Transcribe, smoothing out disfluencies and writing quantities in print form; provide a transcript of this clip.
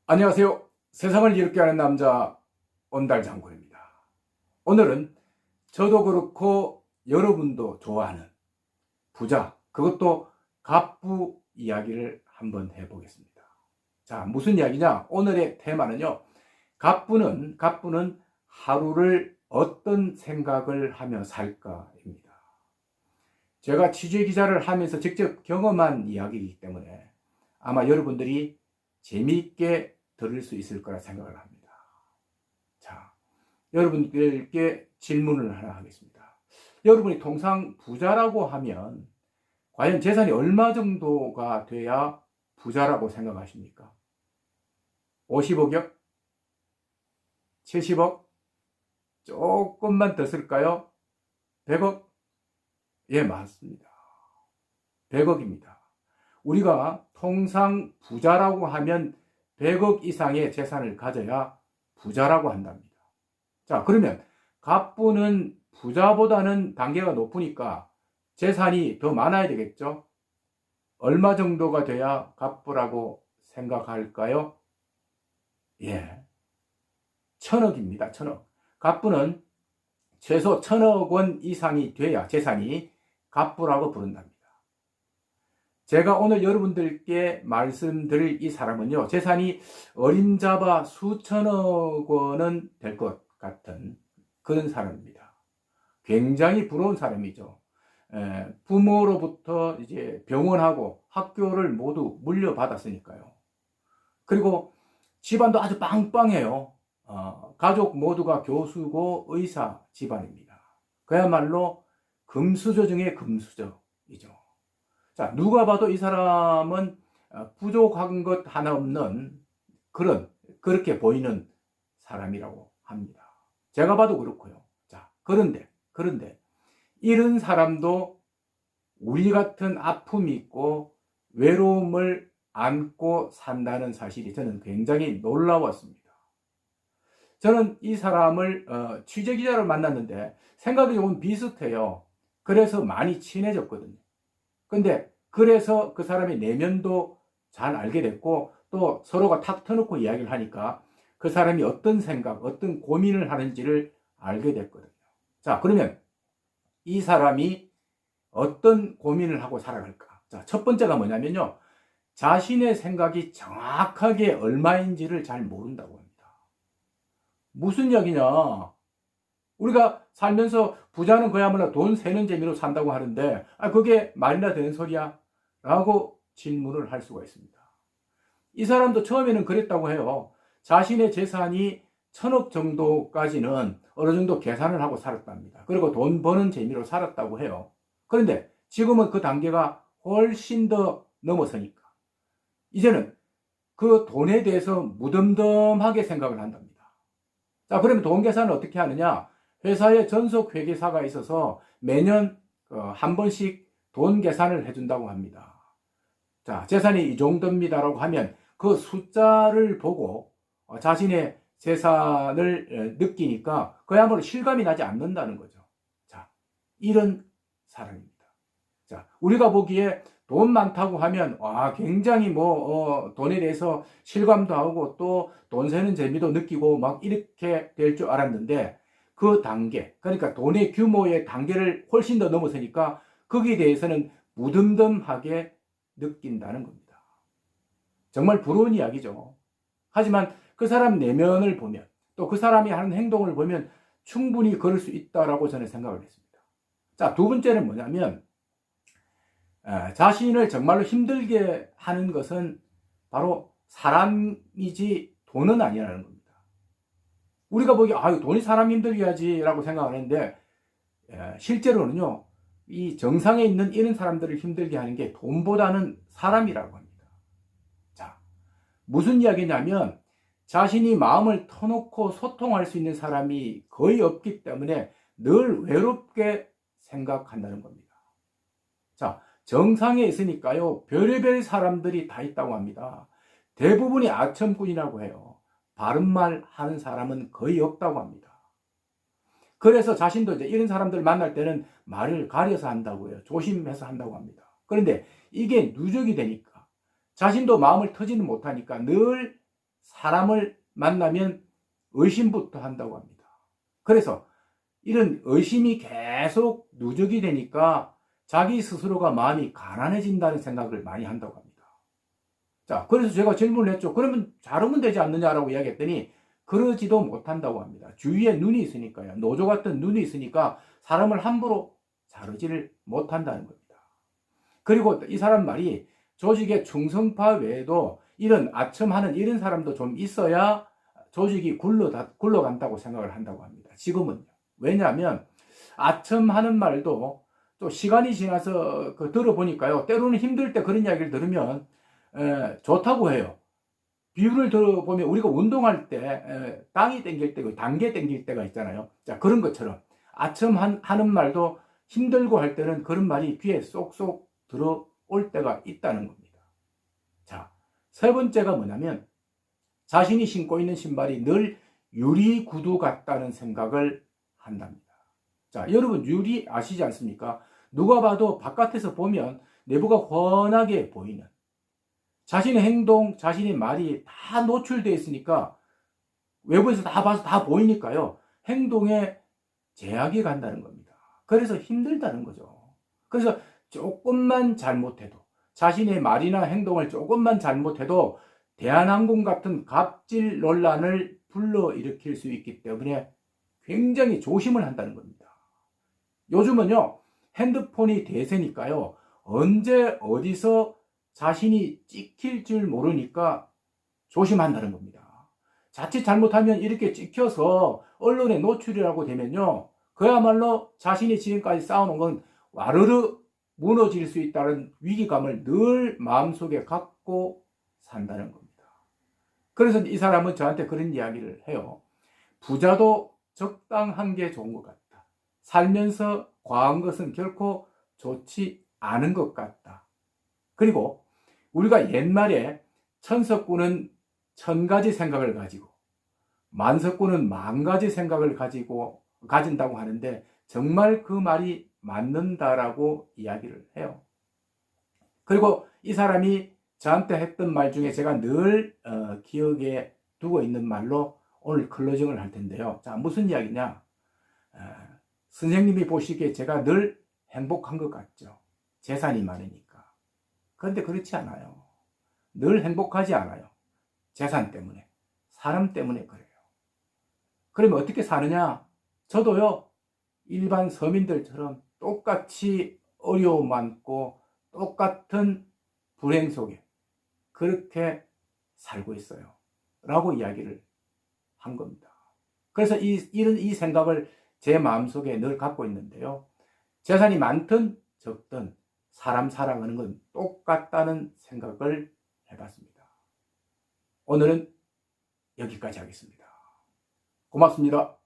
안녕하세요. 세상을 이롭게 하는 남자 온달장군입니다. 오늘은 저도 그렇고 여러분도 좋아하는 부자, 그것도 갑부 이야기를 한번 해보겠습니다. 자, 무슨 이야기냐? 오늘의 테마는요. 갑부는 하루를 어떤 생각을 하며 살까입니다. 제가 취재 기자를 하면서 직접 경험한 이야기이기 때문에 아마 여러분들이 재미있게 들을 수 있을 거라 생각을 합니다. 자, 여러분들께 질문을 하나 하겠습니다. 여러분이 통상 부자라고 하면 과연 재산이 얼마 정도가 돼야 부자라고 생각하십니까? 50억이요? 70억? 조금만 더 쓸까요? 100억? 예, 맞습니다. 100억입니다. 우리가 통상 부자라고 하면 100억 이상의 재산을 가져야 부자라고 한답니다. 자, 그러면 갑부는 부자보다는 단계가 높으니까 재산이 더 많아야 되겠죠? 얼마 정도가 돼야 갑부라고 생각할까요? 예, 1000억입니다. 1000억. 갑부는 최소 1000억 원 이상이 돼야 재산이 갑부라고 부른답니다. 제가 오늘 여러분들께 말씀드릴 이 사람은요, 재산이 어림잡아 수천억 원은 될 것 같은 그런 사람입니다. 굉장히 부러운 사람이죠. 부모로부터 이제 병원하고 학교를 모두 물려받았으니까요. 그리고 집안도 아주 빵빵해요. 가족 모두가 교수고 의사 집안입니다. 그야말로 금수저 중에 금수저이죠. 자, 누가 봐도 이 사람은 부족한 것 하나 없는 그렇게 보이는 사람이라고 합니다. 제가 봐도 그렇고요. 자, 그런데 이런 사람도 우리 같은 아픔이 있고 외로움을 안고 산다는 사실이 저는 굉장히 놀라웠습니다. 저는 이 사람을 취재기자를 만났는데 생각이 조금 비슷해요. 그래서 많이 친해졌거든요. 근데 그래서 그 사람의 내면도 잘 알게 됐고 또 서로가 탁 터놓고 이야기를 하니까 그 사람이 어떤 생각, 어떤 고민을 하는지를 알게 됐거든요. 자, 그러면 이 사람이 어떤 고민을 하고 살아갈까? 자, 첫 번째가 뭐냐면요. 자신의 생각이 정확하게 얼마인지를 잘 모른다고 합니다. 무슨 이야기냐? 우리가 살면서 부자는 그야말로 돈 세는 재미로 산다고 하는데 그게 말이나 되는 소리야? 라고 질문을 할 수가 있습니다. 이 사람도 처음에는 그랬다고 해요. 자신의 재산이 1000억 정도까지는 어느 정도 계산을 하고 살았답니다. 그리고 돈 버는 재미로 살았다고 해요. 그런데 지금은 그 단계가 훨씬 더 넘어서니까 이제는 그 돈에 대해서 무덤덤하게 생각을 한답니다. 자, 그러면 돈 계산을 어떻게 하느냐? 회사에 전속 회계사가 있어서 매년 한 번씩 돈 계산을 해준다고 합니다. 자, 재산이 이 정도입니다라고 하면 그 숫자를 보고 자신의 재산을 느끼니까 그야말로 실감이 나지 않는다는 거죠. 자, 이런 사람입니다. 자, 우리가 보기에 돈 많다고 하면 굉장히 돈에 대해서 실감도 하고 또 돈 세는 재미도 느끼고 막 이렇게 될 줄 알았는데 그 단계, 그러니까 돈의 규모의 단계를 훨씬 더 넘어서니까 거기에 대해서는 무덤덤하게 느낀다는 겁니다. 정말 부러운 이야기죠. 하지만 그 사람 내면을 보면 또 그 사람이 하는 행동을 보면 충분히 그럴 수 있다라고 저는 생각을 했습니다. 자, 두 번째는 뭐냐면 자신을 정말로 힘들게 하는 것은 바로 사람이지 돈은 아니라는 겁니다. 우리가 보기에 돈이 사람 힘들게 하지 라고 생각하는데 실제로는요, 이 정상에 있는 이런 사람들을 힘들게 하는 게 돈보다는 사람이라고 합니다. 자, 무슨 이야기냐면 자신이 마음을 터놓고 소통할 수 있는 사람이 거의 없기 때문에 늘 외롭게 생각한다는 겁니다. 자, 정상에 있으니까요, 별의별 사람들이 다 있다고 합니다. 대부분이 아첨꾼이라고 해요. 바른말 하는 사람은 거의 없다고 합니다. 그래서 자신도 이제 이런 사람들 만날 때는 말을 가려서 한다고 해요. 조심해서 한다고 합니다. 그런데 이게 누적이 되니까 자신도 마음을 터지는 못하니까 늘 사람을 만나면 의심부터 한다고 합니다. 그래서 이런 의심이 계속 누적이 되니까 자기 스스로가 마음이 가난해진다는 생각을 많이 한다고 합니다. 자, 그래서 제가 질문을 했죠. 그러면 자르면 되지 않느냐라고 이야기했더니 그러지도 못한다고 합니다. 주위에 눈이 있으니까요. 노조 같은 눈이 있으니까 사람을 함부로 자르지를 못한다는 겁니다. 그리고 이 사람 말이 조직의 충성파 외에도 이런 아첨하는 이런 사람도 좀 있어야 조직이 굴러간다고 생각을 한다고 합니다. 지금은요. 왜냐하면 아첨하는 말도 또 시간이 지나서 들어보니까요. 때로는 힘들 때 그런 이야기를 들으면 좋다고 해요. 비유를 들어보면 우리가 운동할 때 땅이 땡길 때, 단계 땡길 때가 있잖아요. 자, 그런 것처럼 아첨하는 말도 힘들고 할 때는 그런 말이 귀에 쏙쏙 들어올 때가 있다는 겁니다. 자, 세 번째가 뭐냐면 자신이 신고 있는 신발이 늘 유리 구두 같다는 생각을 한답니다. 자, 여러분 유리 아시지 않습니까? 누가 봐도 바깥에서 보면 내부가 훤하게 보이는 자신의 행동, 자신의 말이 다 노출되어 있으니까 외부에서 다 봐서 다 보이니까요. 행동에 제약이 간다는 겁니다. 그래서 힘들다는 거죠. 그래서 조금만 잘못해도 자신의 말이나 행동을 조금만 잘못해도 대한항공 같은 갑질 논란을 불러일으킬 수 있기 때문에 굉장히 조심을 한다는 겁니다. 요즘은요. 핸드폰이 대세니까요. 언제 어디서 자신이 찍힐 줄 모르니까 조심한다는 겁니다. 자칫 잘못하면 이렇게 찍혀서 언론에 노출이라고 되면요. 그야말로 자신이 지금까지 쌓아놓은 건 와르르 무너질 수 있다는 위기감을 늘 마음속에 갖고 산다는 겁니다. 그래서 이 사람은 저한테 그런 이야기를 해요. 부자도 적당한 게 좋은 것 같다. 살면서 과한 것은 결코 좋지 않은 것 같다. 그리고 우리가 옛말에 천석구는 1000가지 생각을 가지고 만석구는 10,000가지 생각을 가진다고 하는데 정말 그 말이 맞는다라고 이야기를 해요. 그리고 이 사람이 저한테 했던 말 중에 제가 늘 기억에 두고 있는 말로 오늘 클로징을 할 텐데요. 자, 무슨 이야기냐? 선생님이 보시기에 제가 늘 행복한 것 같죠. 재산이 많으니까. 그런데 그렇지 않아요. 늘 행복하지 않아요. 재산 때문에. 사람 때문에 그래요. 그러면 어떻게 사느냐? 저도요, 일반 서민들처럼 똑같이 어려움 많고 똑같은 불행 속에 그렇게 살고 있어요. 라고 이야기를 한 겁니다. 그래서 이 생각을 제 마음속에 늘 갖고 있는데요. 재산이 많든 적든 사람 살아가는 건 똑같다는 생각을 해봤습니다. 오늘은 여기까지 하겠습니다. 고맙습니다.